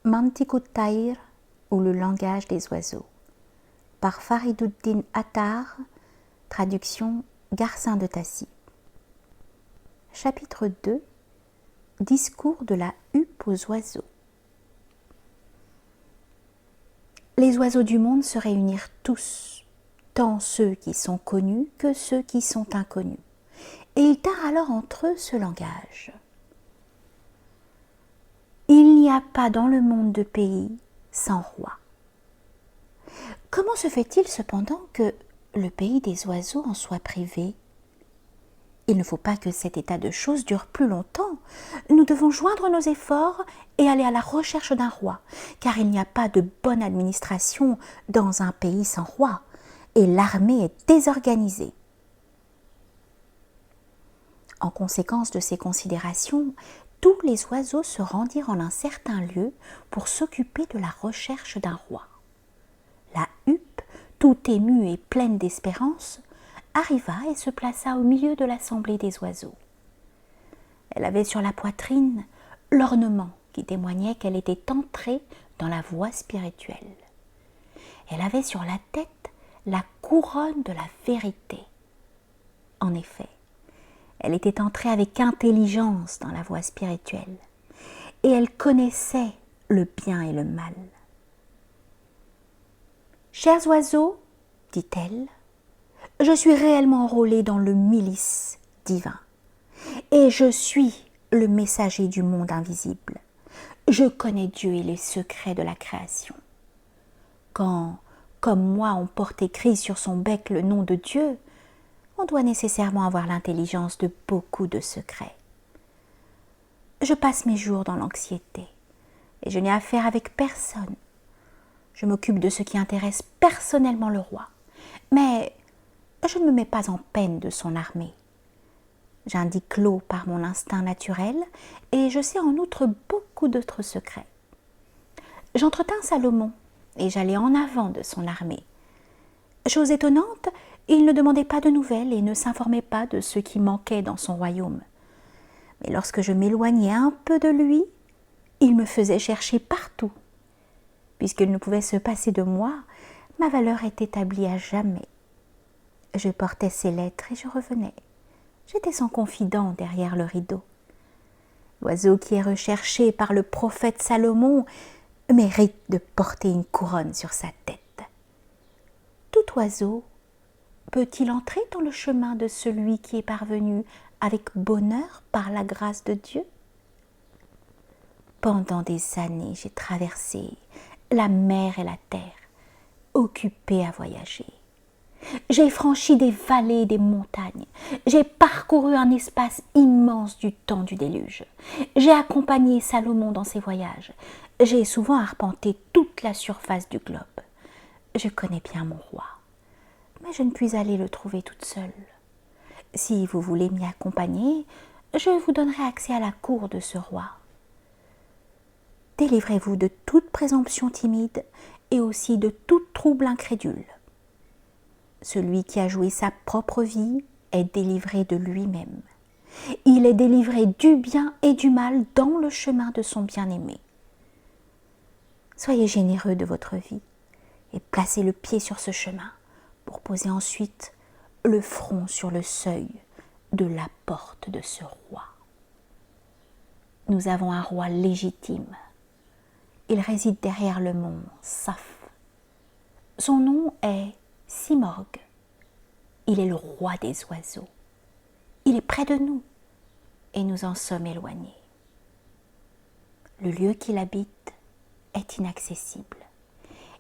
Mantiqut Tayr ou le langage des oiseaux par Fariduddin Attar, traduction Garcin de Tassy. Chapitre 2. Discours de la huppe aux oiseaux. Les oiseaux du monde se réunirent tous, tant ceux qui sont connus que ceux qui sont inconnus, et ils tinrent alors entre eux ce langage. Il n'y a pas dans le monde de pays sans roi. Comment se fait-il cependant que le pays des oiseaux en soit privé ? Il ne faut pas que cet état de choses dure plus longtemps. Nous devons joindre nos efforts et aller à la recherche d'un roi, car il n'y a pas de bonne administration dans un pays sans roi, et l'armée est désorganisée. En conséquence de ces considérations, tous les oiseaux se rendirent en un certain lieu pour s'occuper de la recherche d'un roi. La huppe, tout émue et pleine d'espérance, arriva et se plaça au milieu de l'assemblée des oiseaux. Elle avait sur la poitrine l'ornement qui témoignait qu'elle était entrée dans la voie spirituelle. Elle avait sur la tête la couronne de la vérité. En effet, elle était entrée avec intelligence dans la voie spirituelle et elle connaissait le bien et le mal. « Chers oiseaux, dit-elle, je suis réellement enrôlée dans le milice divin et je suis le messager du monde invisible. Je connais Dieu et les secrets de la création. Quand, comme moi, on porte écrit sur son bec le nom de Dieu, on doit nécessairement avoir l'intelligence de beaucoup de secrets. Je passe mes jours dans l'anxiété et je n'ai affaire avec personne. Je m'occupe de ce qui intéresse personnellement le roi, mais je ne me mets pas en peine de son armée. J'indique l'eau par mon instinct naturel et je sais en outre beaucoup d'autres secrets. J'entretins Salomon et j'allais en avant de son armée. Chose étonnante, il ne demandait pas de nouvelles et ne s'informait pas de ce qui manquait dans son royaume. Mais lorsque je m'éloignais un peu de lui, il me faisait chercher partout. Puisqu'il ne pouvait se passer de moi, ma valeur est établie à jamais. Je portais ses lettres et je revenais. J'étais son confident derrière le rideau. L'oiseau qui est recherché par le prophète Salomon mérite de porter une couronne sur sa tête. Tout oiseau peut-il entrer dans le chemin de celui qui est parvenu avec bonheur par la grâce de Dieu ? Pendant des années, j'ai traversé la mer et la terre, occupée à voyager. J'ai franchi des vallées et des montagnes. J'ai parcouru un espace immense du temps du déluge. J'ai accompagné Salomon dans ses voyages. J'ai souvent arpenté toute la surface du globe. Je connais bien mon roi, mais je ne puis aller le trouver toute seule. Si vous voulez m'y accompagner, je vous donnerai accès à la cour de ce roi. Délivrez-vous de toute présomption timide et aussi de tout trouble incrédule. Celui qui a joué sa propre vie est délivré de lui-même. Il est délivré du bien et du mal dans le chemin de son bien-aimé. Soyez généreux de votre vie et placez le pied sur ce chemin pour poser ensuite le front sur le seuil de la porte de ce roi. Nous avons un roi légitime. Il réside derrière le mont Saf. Son nom est Simorg. Il est le roi des oiseaux. Il est près de nous et nous en sommes éloignés. Le lieu qu'il habite est inaccessible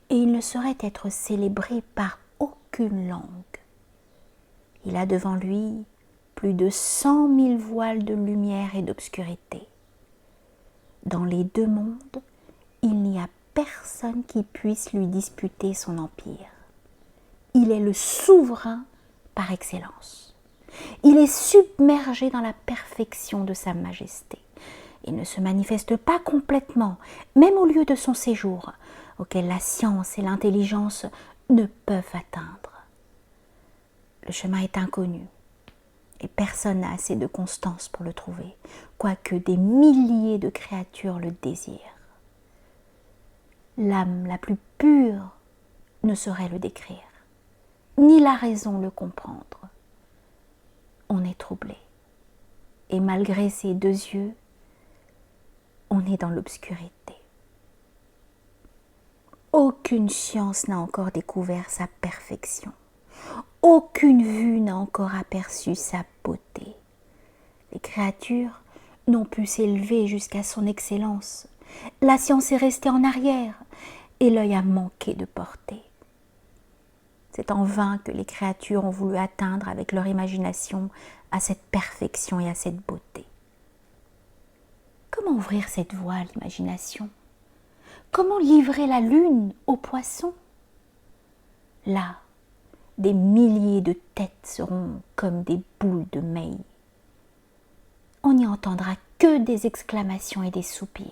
et il ne saurait être célébré par aucune langue. Il a devant lui plus de 100 000 voiles de lumière et d'obscurité. Dans les deux mondes, il n'y a personne qui puisse lui disputer son empire. Il est le souverain par excellence. Il est submergé dans la perfection de sa majesté. Il ne se manifeste pas complètement, même au lieu de son séjour, auquel la science et l'intelligence ne peuvent atteindre. Le chemin est inconnu et personne n'a assez de constance pour le trouver, quoique des milliers de créatures le désirent. L'âme la plus pure ne saurait le décrire, ni la raison le comprendre. On est troublé, et malgré ses deux yeux, on est dans l'obscurité. Aucune science n'a encore découvert sa perfection. Aucune vue n'a encore aperçu sa beauté. Les créatures n'ont pu s'élever jusqu'à son excellence. La science est restée en arrière et l'œil a manqué de portée. C'est en vain que les créatures ont voulu atteindre avec leur imagination à cette perfection et à cette beauté. Comment ouvrir cette voie à l'imagination ? Comment livrer la lune aux poissons ? Là, des milliers de têtes seront comme des boules de mailles. On n'y entendra que des exclamations et des soupirs.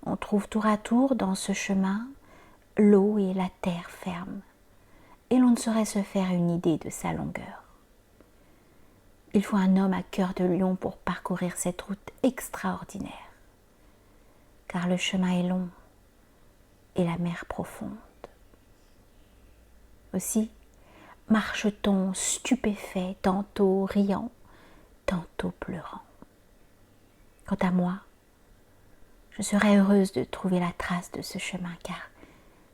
On trouve tour à tour dans ce chemin l'eau et la terre ferme, et l'on ne saurait se faire une idée de sa longueur. Il faut un homme à cœur de lion pour parcourir cette route extraordinaire, car le chemin est long et la mer profonde. Aussi marche-t-on stupéfait, tantôt riant, tantôt pleurant. Quant à moi, je serais heureuse de trouver la trace de ce chemin, car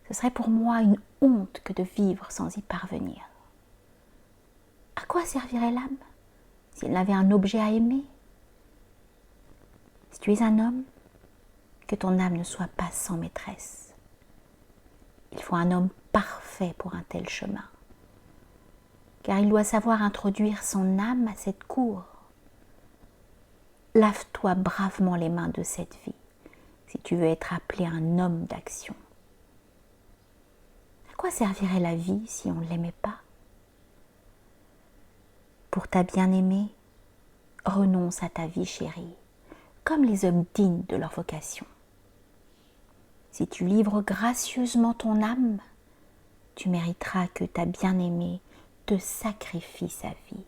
ce serait pour moi une honte que de vivre sans y parvenir. À quoi servirait l'âme si elle n'avait un objet à aimer ? Si tu es un homme, que ton âme ne soit pas sans maîtresse. Il faut un homme parfait pour un tel chemin, car il doit savoir introduire son âme à cette cour. Lave-toi bravement les mains de cette vie, si tu veux être appelé un homme d'action. À quoi servirait la vie si on ne l'aimait pas ? Pour ta bien-aimée, renonce à ta vie chérie, comme les hommes dignes de leur vocation. Si tu livres gracieusement ton âme, tu mériteras que ta bien-aimée te sacrifie sa vie.